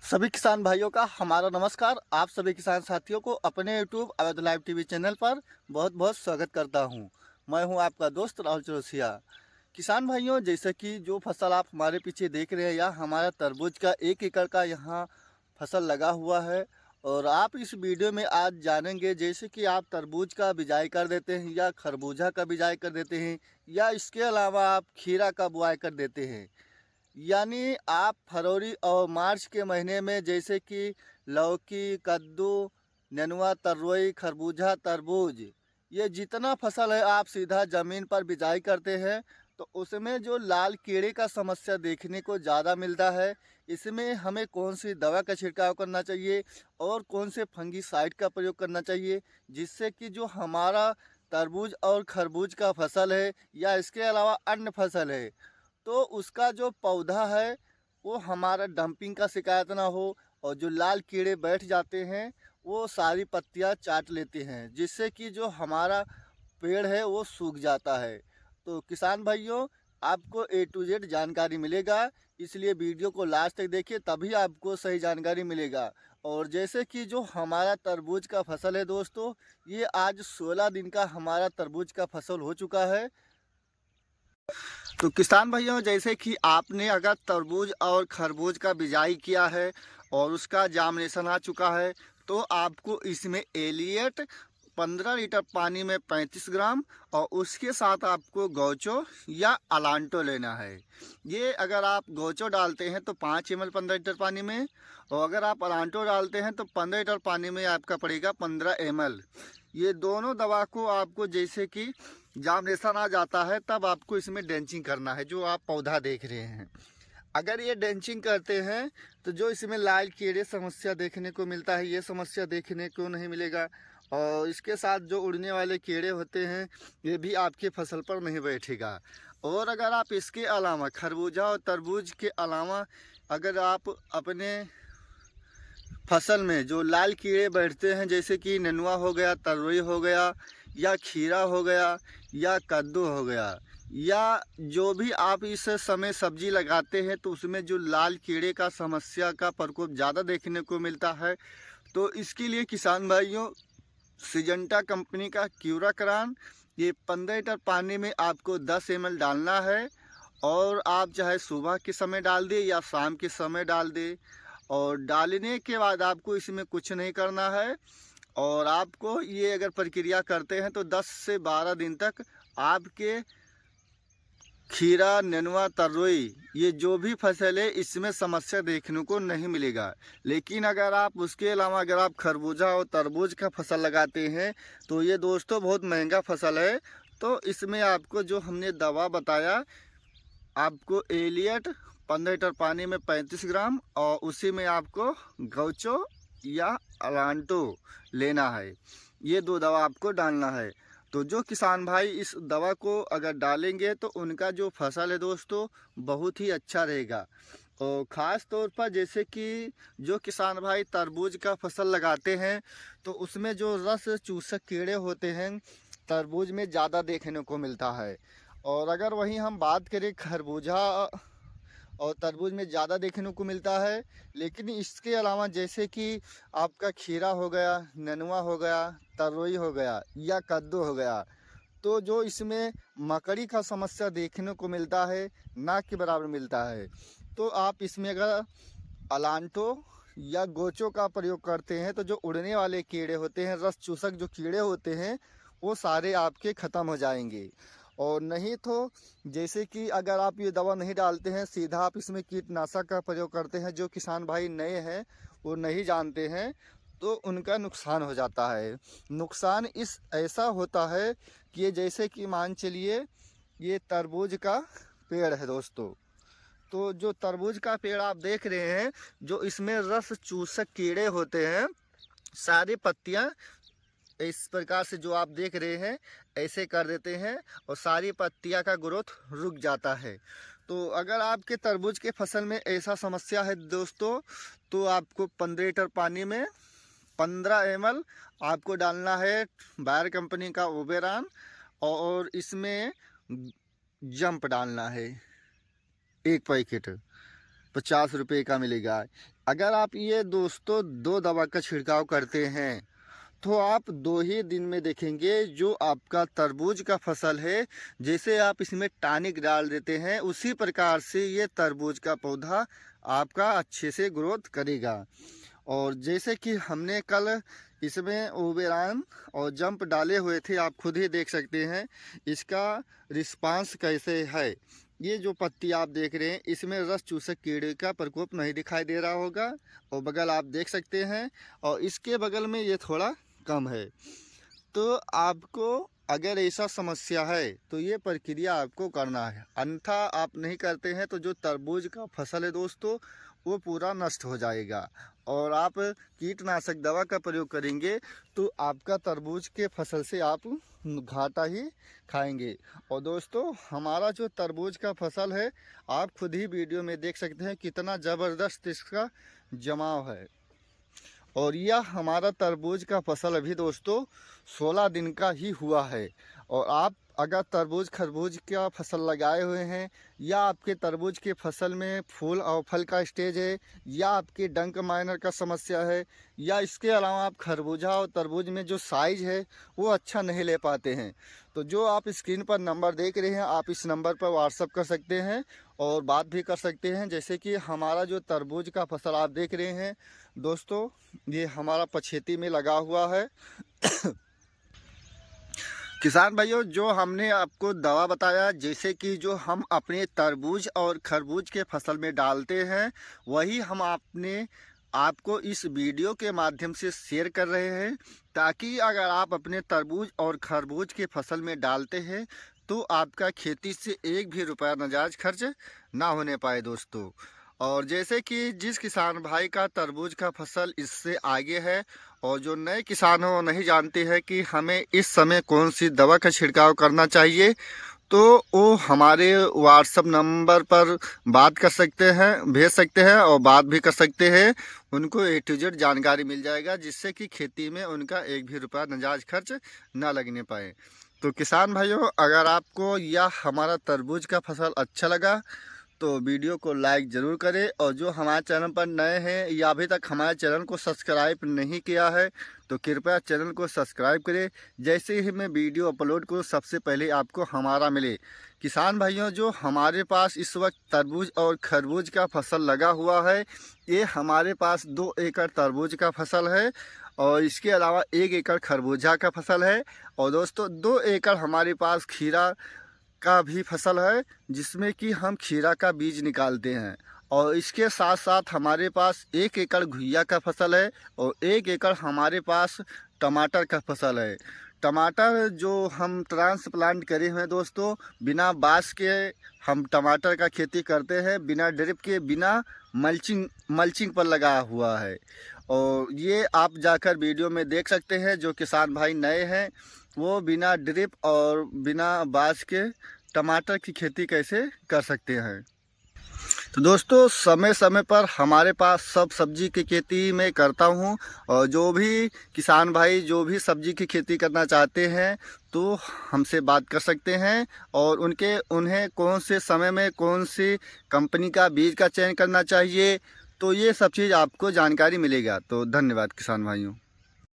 सभी किसान भाइयों का हमारा नमस्कार। आप सभी किसान साथियों को अपने यूट्यूब अवैध लाइव टीवी चैनल पर बहुत बहुत स्वागत करता हूं। मैं हूं आपका दोस्त राहुल चौरसिया। किसान भाइयों, जैसे कि जो फसल आप हमारे पीछे देख रहे हैं, या हमारा तरबूज का 1 एकड़ का यहाँ फसल लगा हुआ है। और आप इस वीडियो में आज जानेंगे, जैसे कि आप तरबूज का बिजाई कर देते हैं या खरबूजा का बिजाई कर देते हैं, या इसके अलावा आप खीरा का बुआई कर देते हैं। यानी आप फरवरी और मार्च के महीने में जैसे कि लौकी, कद्दू, नेनुआ, तरोई, खरबूजा, तरबूज, ये जितना फसल है आप सीधा ज़मीन पर बिजाई करते हैं, तो उसमें जो लाल कीड़े का समस्या देखने को ज़्यादा मिलता है। इसमें हमें कौन सी दवा का छिड़काव करना चाहिए और कौन से फंगीसाइड का प्रयोग करना चाहिए, जिससे कि जो हमारा तरबूज और खरबूज का फसल है या इसके अलावा अन्य फसल है, तो उसका जो पौधा है वो हमारा डंपिंग का शिकायत ना हो, और जो लाल कीड़े बैठ जाते हैं वो सारी पत्तियां चाट लेते हैं, जिससे कि जो हमारा पेड़ है वो सूख जाता है। तो किसान भाइयों, आपको A to Z जानकारी मिलेगा, इसलिए वीडियो को लास्ट तक देखिए, तभी आपको सही जानकारी मिलेगा। और जैसे कि जो हमारा तरबूज का फसल है दोस्तों, ये आज 16 दिन का हमारा तरबूज का फसल हो चुका है। तो किसान भाइयों, जैसे कि आपने अगर तरबूज और खरबूज का बिजाई किया है और उसका जामनेशन आ चुका है, तो आपको इसमें एलियट 15 लीटर पानी में 35 ग्राम और उसके साथ आपको गौचो या अलांटो लेना है। ये अगर आप गौचो डालते हैं तो 5 ml 15 लीटर पानी में, और अगर आप अलांटो डालते हैं तो 15 लीटर पानी में आपका पड़ेगा 15 ml। ये दोनों दवा को आपको, जैसे कि जामनेशन आ जाता है, तब आपको इसमें ड्रेंचिंग करना है। जो आप पौधा देख रहे हैं, अगर ये ड्रेंचिंग करते हैं तो जो इसमें लाल कीड़े समस्या देखने को मिलता है, ये समस्या देखने को नहीं मिलेगा। और इसके साथ जो उड़ने वाले कीड़े होते हैं, ये भी आपके फसल पर नहीं बैठेगा। और अगर आप इसके अलावा खरबूजा और तरबूज के अलावा अगर आप अपने फसल में जो लाल कीड़े बैठते हैं, जैसे कि नेनुआ हो गया, तरोई हो गया, या खीरा हो गया, या कद्दू हो गया, या जो भी आप इस समय सब्जी लगाते हैं, तो उसमें जो लाल कीड़े का समस्या का प्रकोप ज़्यादा देखने को मिलता है, तो इसके लिए किसान भाइयों, सिजेंटा कंपनी का क्यूराक्रान, ये 15 लीटर पानी में आपको 10 ml डालना है। और आप चाहे सुबह के समय डाल दें या शाम के समय डाल दें, और डालने के बाद आपको इसमें कुछ नहीं करना है। और आपको ये अगर प्रक्रिया करते हैं तो 10 से 12 दिन तक आपके खीरा, नेनुआ, तरोई, ये जो भी फसल है इसमें समस्या देखने को नहीं मिलेगा। लेकिन अगर आप उसके अलावा अगर आप खरबूजा और तरबूज का फसल लगाते हैं, तो ये दोस्तों बहुत महंगा फसल है। तो इसमें आपको जो हमने दवा बताया, आपको एलियट 15 लीटर पानी में 35 ग्राम और उसी में आपको गौचो या अलांटो लेना है। ये दो दवा आपको डालना है। तो जो किसान भाई इस दवा को अगर डालेंगे तो उनका जो फसल है दोस्तों बहुत ही अच्छा रहेगा। और ख़ास तौर पर जैसे कि जो किसान भाई तरबूज का फसल लगाते हैं, तो उसमें जो रस चूसक कीड़े होते हैं तरबूज में ज़्यादा देखने को मिलता है। और अगर वहीं हम बात करें खरबूजा और तरबूज में ज़्यादा देखने को मिलता है। लेकिन इसके अलावा जैसे कि आपका खीरा हो गया, नेनुआ हो गया, तरोई हो गया या कद्दू हो गया, तो जो इसमें मकड़ी का समस्या देखने को मिलता है, ना के बराबर मिलता है। तो आप इसमें अगर अलांटो या गोचो का प्रयोग करते हैं, तो जो उड़ने वाले कीड़े होते हैं, रस चूसक जो कीड़े होते हैं, वो सारे आपके ख़त्म हो जाएंगे। और नहीं तो जैसे कि अगर आप ये दवा नहीं डालते हैं, सीधा आप इसमें कीटनाशक का प्रयोग करते हैं, जो किसान भाई नए हैं वो नहीं जानते हैं, तो उनका नुकसान हो जाता है। नुकसान इस ऐसा होता है कि ये जैसे कि मान चलिए ये तरबूज का पेड़ है दोस्तों, तो जो तरबूज का पेड़ आप देख रहे हैं, जो इसमें रस चूसक कीड़े होते हैं, सारी पत्तियां इस प्रकार से जो आप देख रहे हैं ऐसे कर देते हैं और सारी पत्तियां का ग्रोथ रुक जाता है। तो अगर आपके तरबूज के फसल में ऐसा समस्या है दोस्तों, तो आपको 15 लीटर पानी में 15 ml आपको डालना है बायर कंपनी का ओबेरान, और इसमें जंप डालना है 1 पैकेट। 50 रुपये का मिलेगा। अगर आप ये दोस्तों 2 दवा का छिड़काव करते हैं तो आप 2 ही दिन में देखेंगे जो आपका तरबूज का फसल है, जैसे आप इसमें टॉनिक डाल देते हैं उसी प्रकार से ये तरबूज का पौधा आपका अच्छे से ग्रोथ करेगा। और जैसे कि हमने कल इसमें ओबेरॉन और जंप डाले हुए थे, आप खुद ही देख सकते हैं इसका रिस्पांस कैसे है। ये जो पत्ती आप देख रहे हैं इसमें रस चूसक कीड़े का प्रकोप नहीं दिखाई दे रहा होगा, और बगल आप देख सकते हैं, और इसके बगल में ये थोड़ा कम है। तो आपको अगर ऐसा समस्या है तो ये प्रक्रिया आपको करना है, अन्यथा आप नहीं करते हैं तो जो तरबूज का फसल है दोस्तों वो पूरा नष्ट हो जाएगा, और आप कीटनाशक दवा का प्रयोग करेंगे तो आपका तरबूज के फसल से आप घाटा ही खाएंगे। और दोस्तों हमारा जो तरबूज का फसल है आप खुद ही वीडियो में देख सकते हैं कितना ज़बरदस्त इसका जमाव है। और यह हमारा तरबूज का फसल अभी दोस्तों 16 दिन का ही हुआ है। और आप अगर तरबूज खरबूज का फसल लगाए हुए हैं, या आपके तरबूज के फसल में फूल और फल का स्टेज है, या आपके डंक माइनर का समस्या है, या इसके अलावा आप खरबूजा और तरबूज में जो साइज़ है वो अच्छा नहीं ले पाते हैं, तो जो आप स्क्रीन पर नंबर देख रहे हैं आप इस नंबर पर व्हाट्सअप कर सकते हैं और बात भी कर सकते हैं। जैसे कि हमारा जो तरबूज का फसल आप देख रहे हैं दोस्तों, ये हमारा पछेती में लगा हुआ है। किसान भाइयों, जो हमने आपको दवा बताया जैसे कि जो हम अपने तरबूज और खरबूज के फसल में डालते हैं, वही हम आपको इस वीडियो के माध्यम से शेयर कर रहे हैं, ताकि अगर आप अपने तरबूज और खरबूज के फसल में डालते हैं तो आपका खेती से एक भी रुपया नाजायज खर्च ना होने पाए दोस्तों। और जैसे कि जिस किसान भाई का तरबूज का फसल इससे आगे है, और जो नए किसान हो नहीं जानते हैं कि हमें इस समय कौन सी दवा का छिड़काव करना चाहिए, तो वो हमारे व्हाट्सअप नंबर पर बात कर सकते हैं, भेज सकते हैं और बात भी कर सकते हैं। उनको A to Z जानकारी मिल जाएगा, जिससे कि खेती में उनका एक भी रुपया नाजायज खर्च ना लगने पाए। तो किसान भाइयों, अगर आपको यह हमारा तरबूज का फसल अच्छा लगा तो वीडियो को लाइक ज़रूर करें, और जो हमारे चैनल पर नए हैं या अभी तक हमारे चैनल को सब्सक्राइब नहीं किया है तो कृपया चैनल को सब्सक्राइब करें। जैसे ही मैं वीडियो अपलोड करूँ सबसे पहले आपको हमारा मिले। किसान भाइयों, जो हमारे पास इस वक्त तरबूज और खरबूज का फसल लगा हुआ है, ये हमारे पास 2 एकड़ तरबूज का फसल है, और इसके अलावा 1 एकड़ खरबूजा का फसल है, और दोस्तों 2 एकड़ हमारे पास खीरा का भी फसल है, जिसमें कि हम खीरा का बीज निकालते हैं। और इसके साथ साथ हमारे पास 1 एकड़ घुइया का फसल है, और 1 एकड़ हमारे पास टमाटर का फसल है। टमाटर जो हम ट्रांसप्लांट करे हुए हैं दोस्तों, बिना बांस के हम टमाटर का खेती करते हैं, बिना ड्रिप के, बिना मल्चिंग पर लगा हुआ है। और ये आप जाकर वीडियो में देख सकते हैं। जो किसान भाई नए हैं वो बिना ड्रिप और बिना बांस के टमाटर की खेती कैसे कर सकते हैं। तो दोस्तों समय समय पर हमारे पास सब सब्जी की खेती मैं करता हूं, और जो भी किसान भाई जो भी सब्जी की खेती करना चाहते हैं तो हमसे बात कर सकते हैं, और उन्हें कौन से समय में कौन सी कंपनी का बीज का चयन करना चाहिए, तो ये सब चीज़ आपको जानकारी मिलेगा। तो धन्यवाद किसान भाइयों।